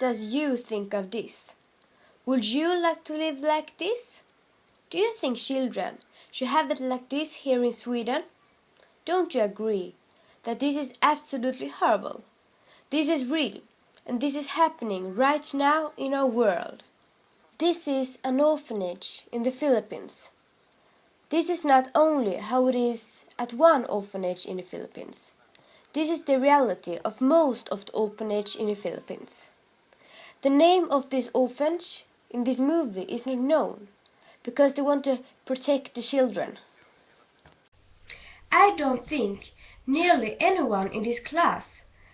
does you think of this? Would you like to live like this? Do you think children should have it like this here in Sweden? Don't you agree that this is absolutely horrible? This is real, and this is happening right now in our world. This is an orphanage in the Philippines. This is not only how it is at one orphanage in the Philippines. This is the reality of most of the orphanage in the Philippines. The name of this orphanage in this movie is not known because they want to protect the children. I don't think nearly anyone in this class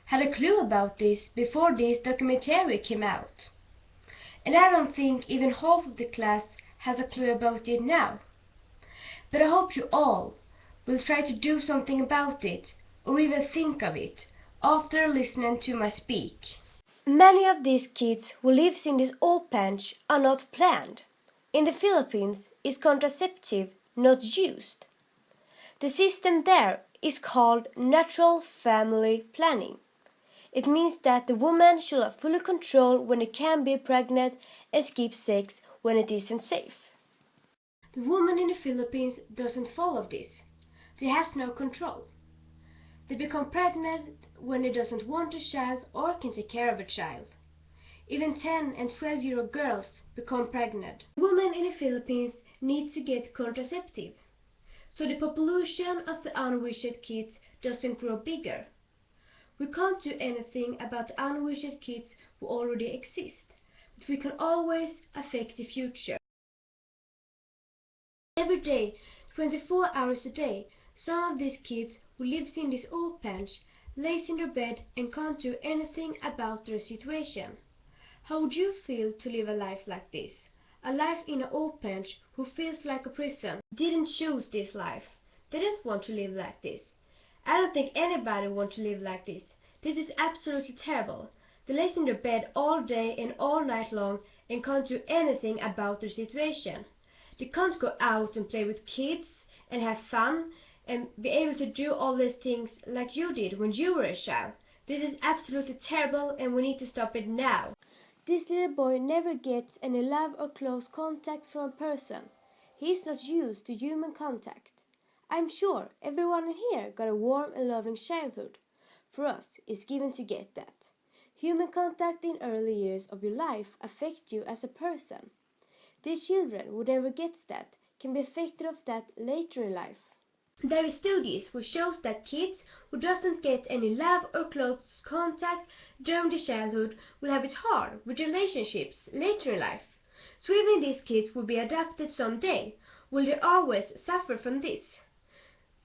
had a clue about this before this documentary came out. And I don't think even half of the class has a clue about it now. But I hope you all will try to do something about it, or even think of it, after listening to my speak. Many of these kids who live in this orphanage are not planned. In the Philippines is contraceptive not used. The system there is called natural family planning. It means that the woman should have full control when it can be pregnant and skip sex when it isn't safe. The woman in the Philippines doesn't follow this. She has no control. They become pregnant when they doesn't want a child or can take care of a child. Even 10 and 12-year-old girls become pregnant. Women in the Philippines need to get contraceptive, so the population of the unwished kids doesn't grow bigger. We can't do anything about the unwished kids who already exist, but we can always affect the future. Every day, 24 hours a day, some of these kids who lives in this orphanage lays in their bed and can't do anything about their situation. How would you feel to live a life like this? A life in an orphanage who feels like a prison. Didn't choose this life. They didn't want to live like this. I don't think anybody wants to live like this. This is absolutely terrible. They lay in their bed all day and all night long and can't do anything about their situation. They can't go out and play with kids and have fun and be able to do all these things like you did when you were a child. This is absolutely terrible and we need to stop it now. This little boy never gets any love or close contact from a person. He is not used to human contact. I'm sure everyone in here got a warm and loving childhood. For us, it's given to get that. Human contact in early years of your life affect you as a person. These children who never gets that can be affected of that later in life. There is studies which shows that kids who doesn't get any love or close contact during their childhood will have it hard with relationships later in life. So even these kids will be adopted someday, will they always suffer from this?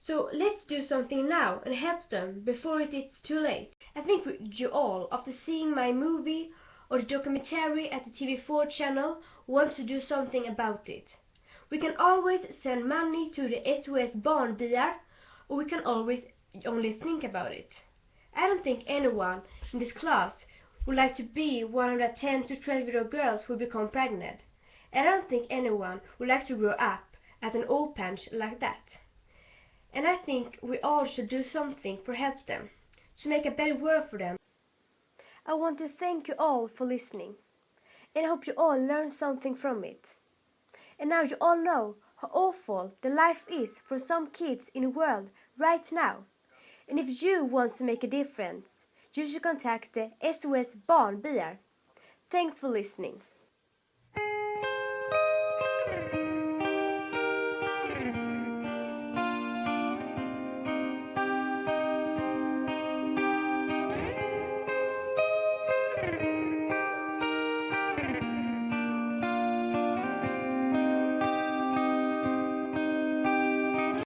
So let's do something now and help them before it is too late. I think you all, after seeing my movie or the documentary at the TV4 channel, want to do something about it. We can always send money to the SOS Barnbyar, or we can always only think about it. I don't think anyone in this class would like to be one of the 10 to 12-year-old girls who become pregnant. And I don't think anyone would like to grow up at an orphanage like that. And I think we all should do something for help them, to make a better world for them. I want to thank you all for listening, and I hope you all learn something from it. And now you all know how awful the life is for some kids in the world right now. And if you want to make a difference, you should contact the SOS Barnbyar. Thanks for listening.